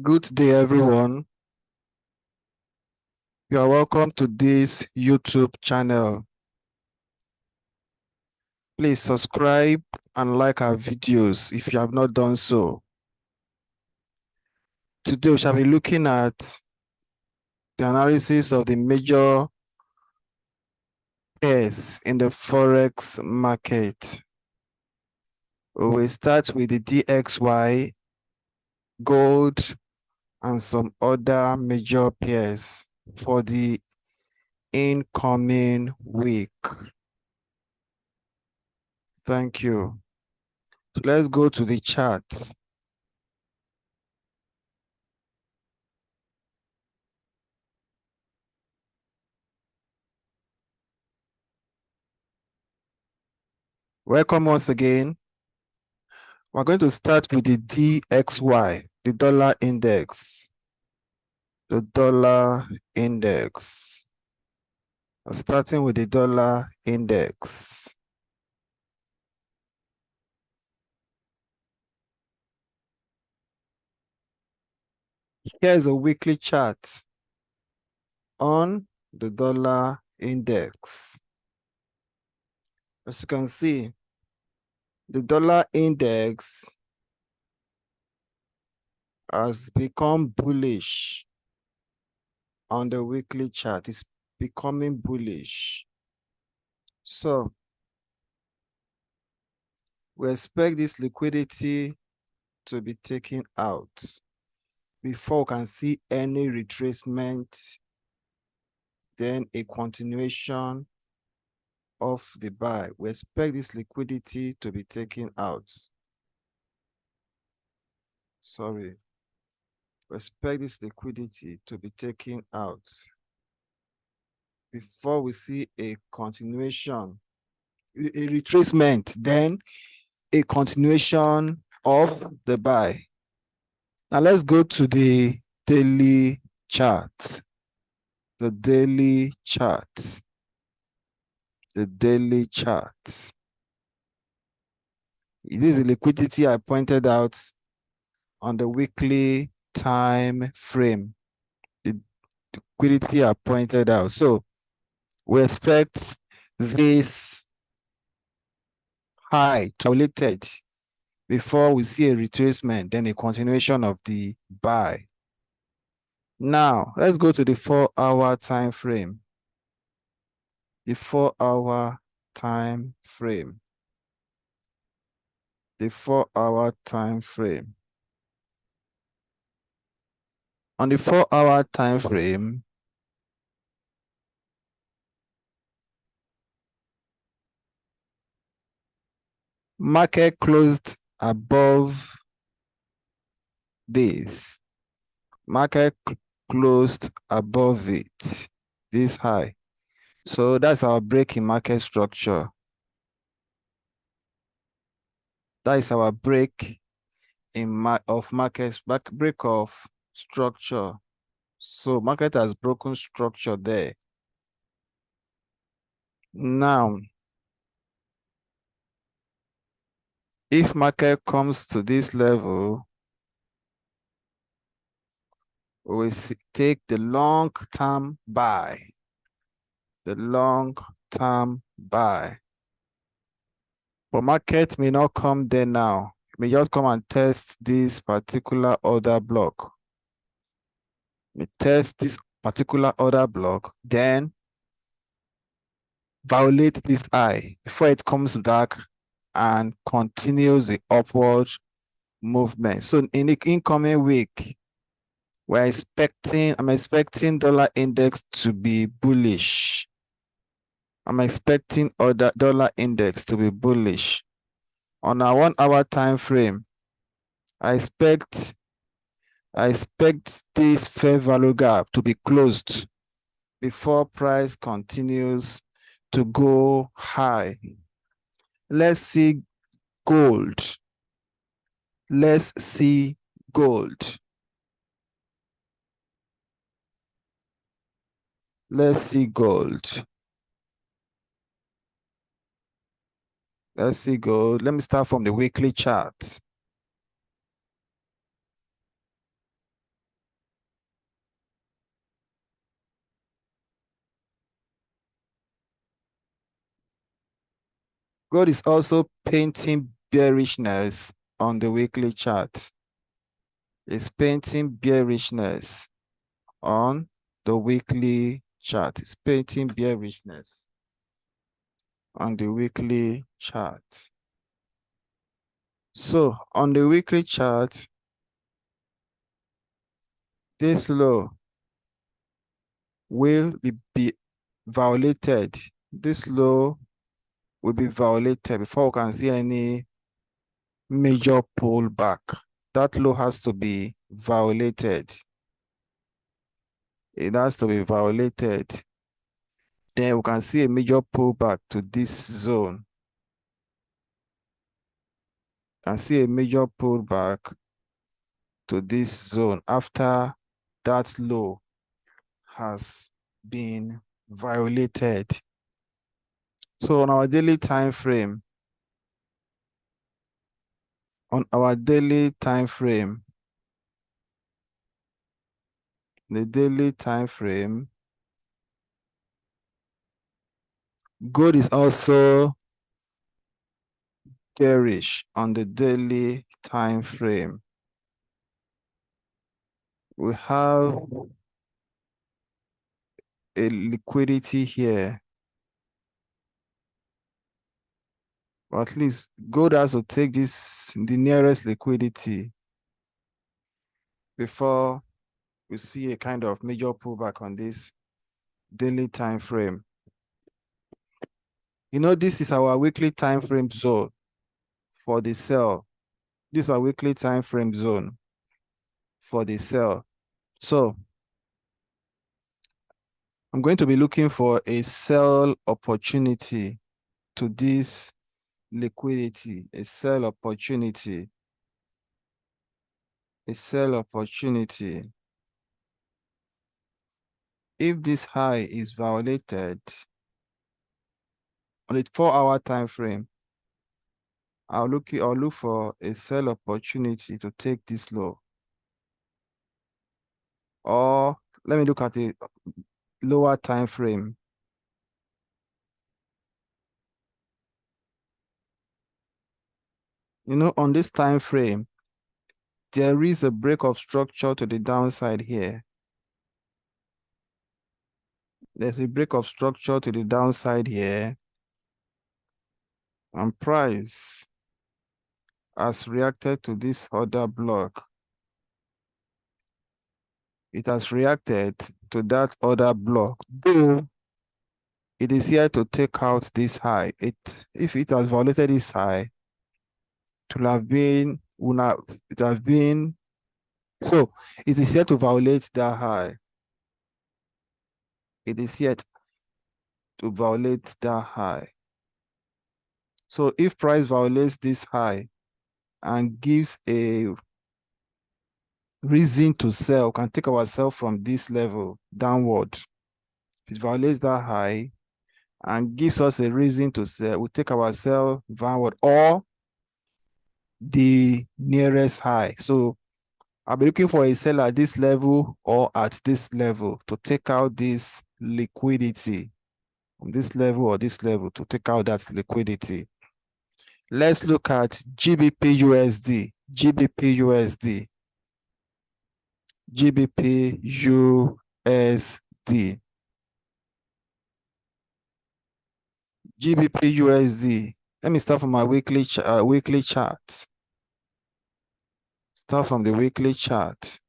Good day, everyone. You are welcome to this YouTube channel. Please subscribe and like our videos if you have not done so. Today, we shall be looking at the analysis of the major pairs in the Forex market. We will start with the DXY, gold, and some other major pairs for the incoming week. Thank you. So let's go to the chart. Welcome once again. We're going to start with the DXY, the dollar index. The dollar index. Starting with the dollar index. Here's a weekly chart on the dollar index. As you can see, the dollar index has become bullish on the weekly chart. It's becoming bullish. So we expect this liquidity to be taken out before we can see any retracement, then a continuation of the buy. We expect this liquidity to be taken out. Sorry. We expect this liquidity to be taken out before we see a continuation, a retracement, then a continuation of the buy. Now let's go to the daily chart. The daily chart. The daily chart. This is the liquidity I pointed out on the weekly time frame. The liquidity I pointed out. So we expect this high to be related before we see a retracement, then a continuation of the buy. Now let's go to the 4-hour time frame. The 4-hour time frame. The 4-hour time frame. On the 4-hour time frame, market closed above this. Market closed above it, this high. So that's our break in market structure. That is our break in break of structure. So market has broken structure there. Now, if market comes to this level, we will take the long-term buy. The long-term buy. But market may not come there now. It may just come and test this particular order block. May test this particular order block, then violate this high before it comes back and continues the upward movement. So in the incoming week, I'm expecting dollar index to be bullish. I'm expecting other dollar index to be bullish. On a 1-hour time frame, I expect this fair value gap to be closed before price continues to go high. Let's see gold. Let's see gold. Let's see gold. Let's see gold. Let me start from the weekly chart. Gold is also painting bearishness on the weekly chart. It's painting bearishness on the weekly chart. It's painting bearishness on the weekly chart. So on the weekly chart, this low will be violated. This low will be violated before we can see any major pullback. That low has to be violated. It has to be violated. Then we can see a major pullback to this zone. Can see a major pullback to this zone after that low has been violated. So on our daily time frame, the daily time frame, gold is also bearish on the daily time frame. We have a liquidity here. Or at least gold has to take this, the nearest liquidity, before we see a kind of major pullback on this daily time frame. You know, this is our weekly time frame zone for the sell. This is our weekly time frame zone for the sell. So I'm going to be looking for a sell opportunity to this liquidity, a sell opportunity, a sell opportunity. If this high is violated on the 4-hour time frame, I'll look for a sell opportunity to take this low. Or let me look at the lower time frame. You know, on this time frame, there is a break of structure to the downside here. There's a break of structure to the downside here. And price has reacted to this order block. It has reacted to that order block, though it is here to take out this high. If it has violated this high, it will have been, so it is here to violate that high. It is yet to violate that high. So if price violates this high and gives a reason to sell, we can take ourselves from this level downward. If it violates that high and gives us a reason to sell, we take ourselves downward or the nearest high. So I'll be looking for a sell at this level or at this level to take out this liquidity. From this level or this level to take out that liquidity. Let's look at GBP USD. GBP USD. GBP USD. GBP USD. Let me start from my weekly chart. Start from the weekly chart.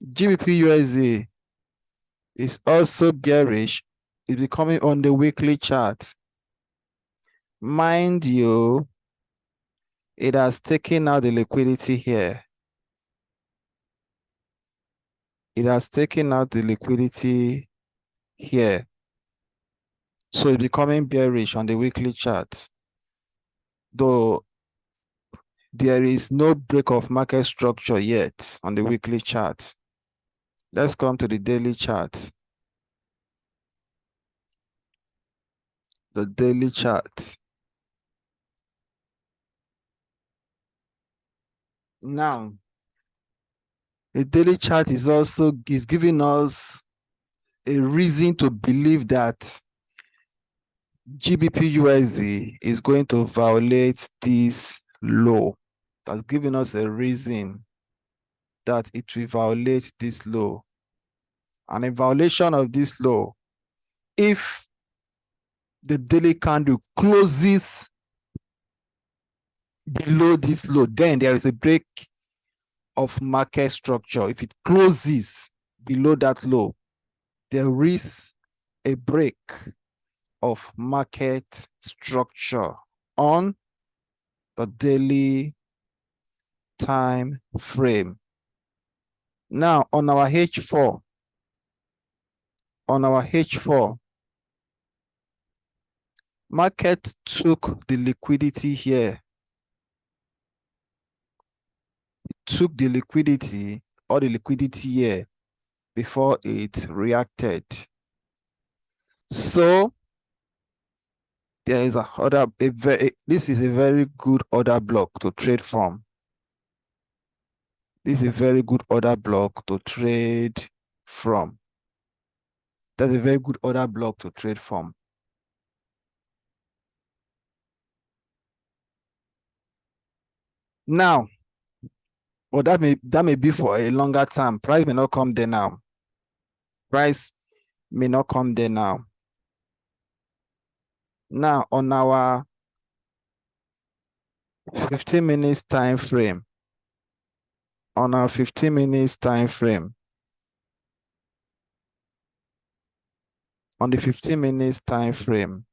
GBP USD is also bearish. It's becoming on the weekly chart. Mind you, it has taken out the liquidity here. It has taken out the liquidity here. So it's becoming bearish on the weekly chart. Though there is no break of market structure yet on the weekly chart. Let's come to the daily chart. The daily chart. Now, the daily chart is giving us a reason to believe that GBP USD is going to violate this low. That's giving us a reason that it will violate this low. And a violation of this low, if the daily candle closes below this low, then there is a break of market structure. If it closes below that low, there is a break of market structure on the daily time frame. Now on our H4, market took the liquidity here. It took the liquidity or the liquidity here before it reacted. So there is this is a very good order block to trade from. This is a very good order block to trade from. That's a very good order block to trade from. Now, well, that may be for a longer time. Price may not come there now. Price may not come there now. Now, on our 15 minutes time frame, on our 15 minutes time frame, on the 15 minutes time frame,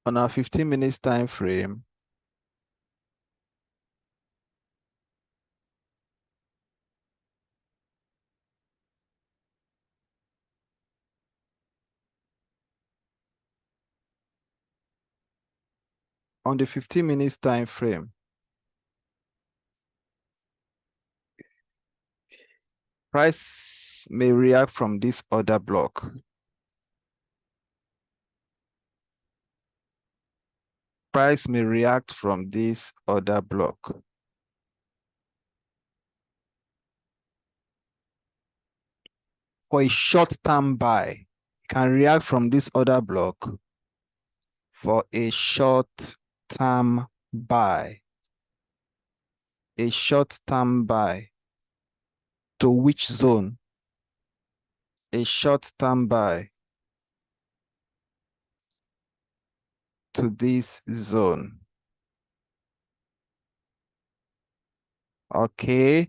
on our 15 minutes time frame, on the 15 minutes time frame, price may react from this order block. Price may react from this order block. For a short-term buy, can react from this order block for a short-term buy. A short-term buy. To which zone? A short-term buy to this zone. Okay,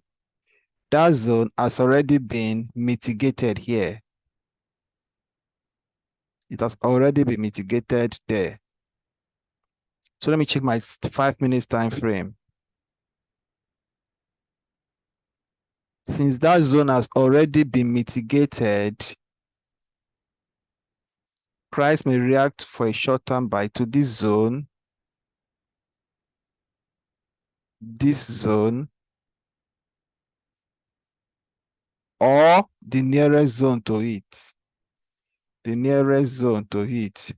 that zone has already been mitigated here. It has already been mitigated there. So let me check my 5 minutes time frame. Since that zone has already been mitigated, price may react for a short-term buy to this zone, or the nearest zone to it. The nearest zone to it,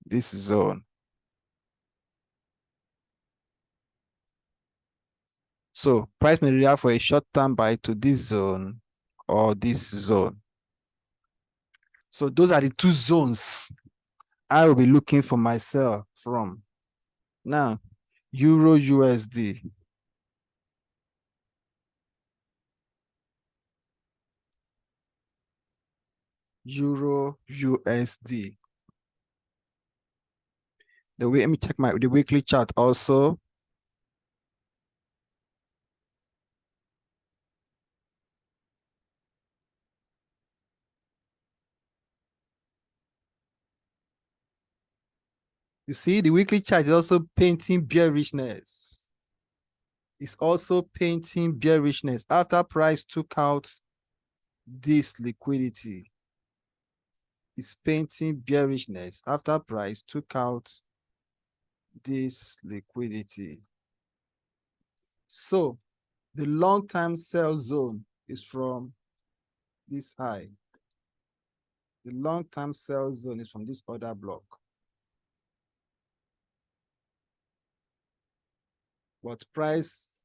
this zone. So price may react for a short-term buy to this zone or this zone. So those are the two zones I will be looking for myself from. Now, Euro USD. Euro USD. Let me check the weekly chart also. You see, the weekly chart is also painting bearishness. It's also painting bearishness after price took out this liquidity. It's painting bearishness after price took out this liquidity. So the long-term sell zone is from this high. The long-term sell zone is from this order block. But price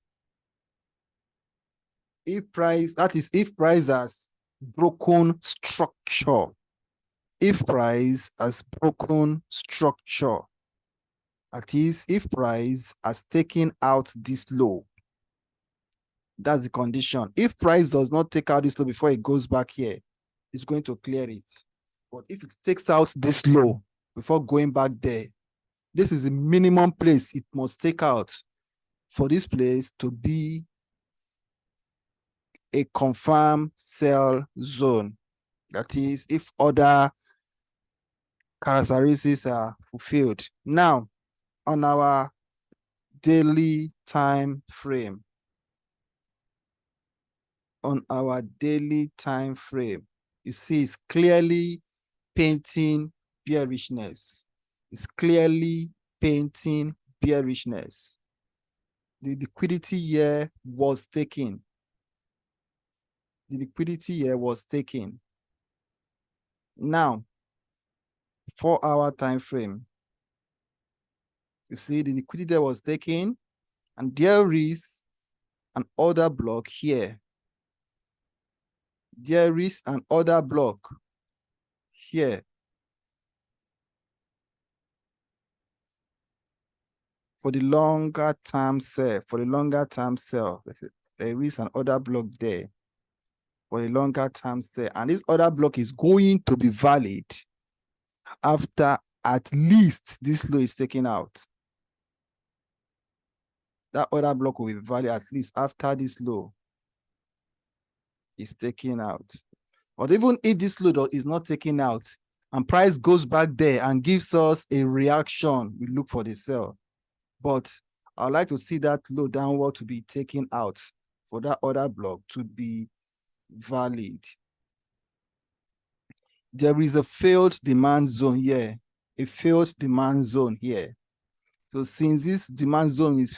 If price, that is if price has broken structure. If price has broken structure, that is if price has taken out this low. That's the condition. If price does not take out this low before it goes back here, it's going to clear it. But if it takes out this low before going back there, this is the minimum place it must take out for this place to be a confirmed sell zone. That is, if other characteristics are fulfilled. Now, on our daily time frame, you see it's clearly painting bearishness. It's clearly painting bearishness. The liquidity here was taken. The liquidity here was taken. Now, 4-hour time frame, you see the liquidity there was taken, and there is an order block here. There is an order block here. For the longer term sell, there is an order block there for the longer term sell. And this order block is going to be valid after at least this low is taken out. That order block will be valid at least after this low is taken out. But even if this low is not taken out and price goes back there and gives us a reaction, we look for the sell. But I'd like to see that low downward to be taken out for that order block to be valid. There is a failed demand zone here, a failed demand zone here. So since this demand zone is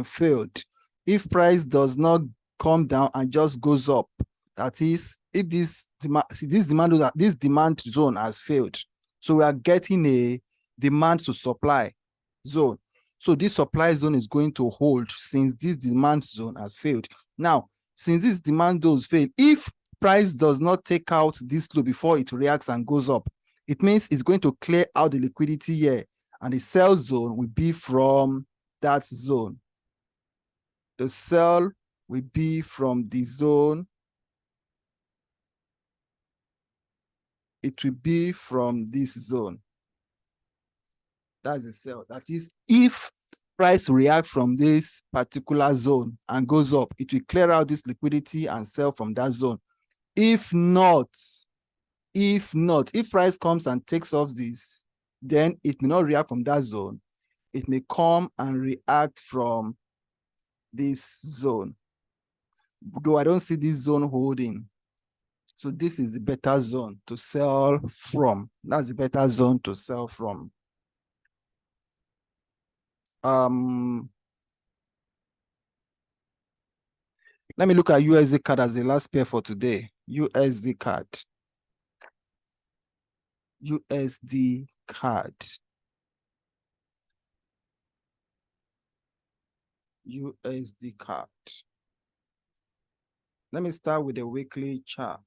failed, if price does not come down and just goes up, that is, if this demand zone has failed, so we are getting a demand to supply zone. So this supply zone is going to hold since this demand zone has failed. Now, since this demand zone failed, if price does not take out this low before it reacts and goes up, it means it's going to clear out the liquidity here, and the sell zone will be from that zone. The sell will be from the zone. It will be from this zone. That's the sell. That is, if price react from this particular zone and goes up, it will clear out this liquidity and sell from that zone. If not, if price comes and takes off this, then it may not react from that zone. It may come and react from this zone. Though I don't see this zone holding. So this is the better zone to sell from. That's the better zone to sell from. Let me look at USD CAD as the last pair for today. USD CAD. USD CAD. USD CAD. Let me start with the weekly chart.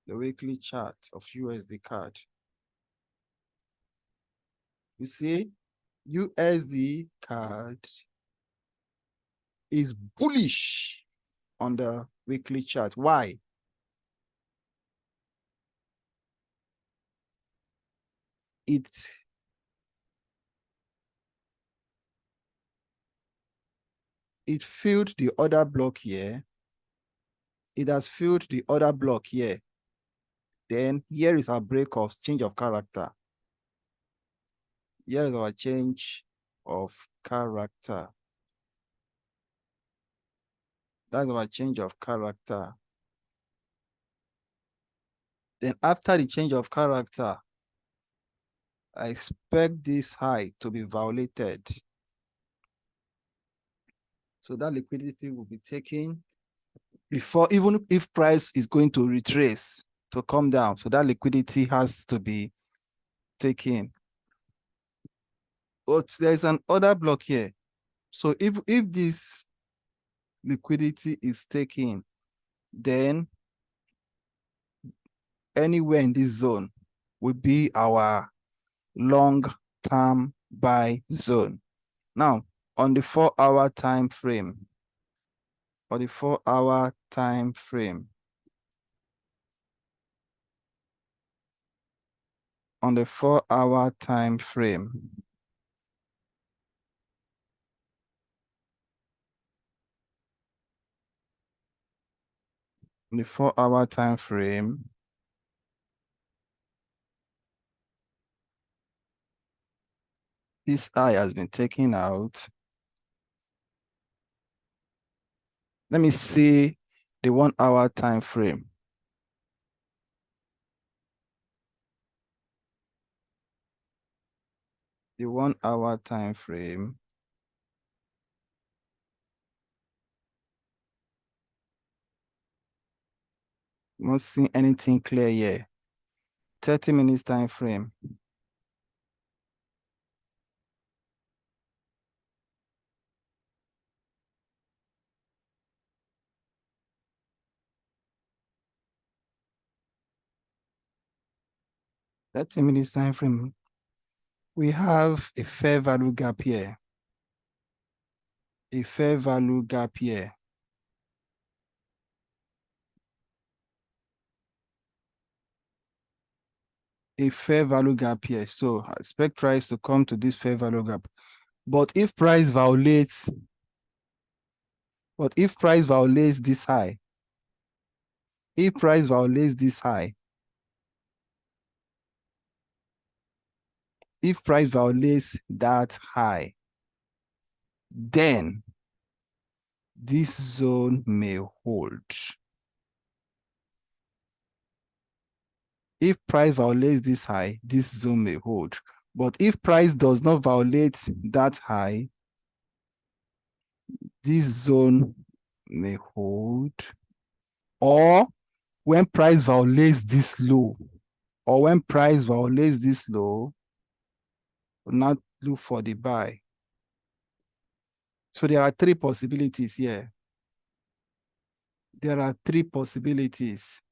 The weekly chart of USD CAD. You see, USD CAD is bullish on the weekly chart. Why? It filled the order block here. It has filled the order block here. Then here is our break of change of character. Here is our change of character. That's our change of character. Then after the change of character, I expect this high to be violated. So that liquidity will be taken before, even if price is going to retrace to come down. So that liquidity has to be taken. But there's an order block here. So if this liquidity is taken, then anywhere in this zone will be our long-term buy zone. Now, on the 4-hour time frame, on the 4-hour time frame, on the 4-hour time frame, on the 4-hour time frame, this high has been taken out. Let me see the 1-hour time frame. The 1-hour time frame. Not seeing anything clear here. 30 minutes time frame. Minutes time frame. We have a fair value gap here. A fair value gap here. A fair value gap here. So I expect price to come to this fair value gap. But if price violates this high, if price violates this high, if price violates that high, then this zone may hold. If price violates this high, this zone may hold. But if price does not violate that high, this zone may hold. Or when price violates this low, we'll not look for the buy. So there are three possibilities here. There are three possibilities.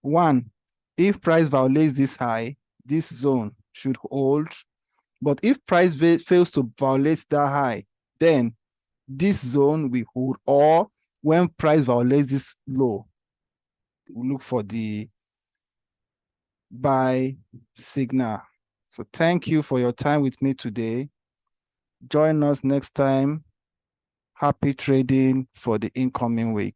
One, if price violates this high, this zone should hold. But if price fails to violate that high, then this zone will hold. Or when price violates this low, we'll look for the buy signal. So thank you for your time with me today. Join us next time. Happy trading for the incoming week.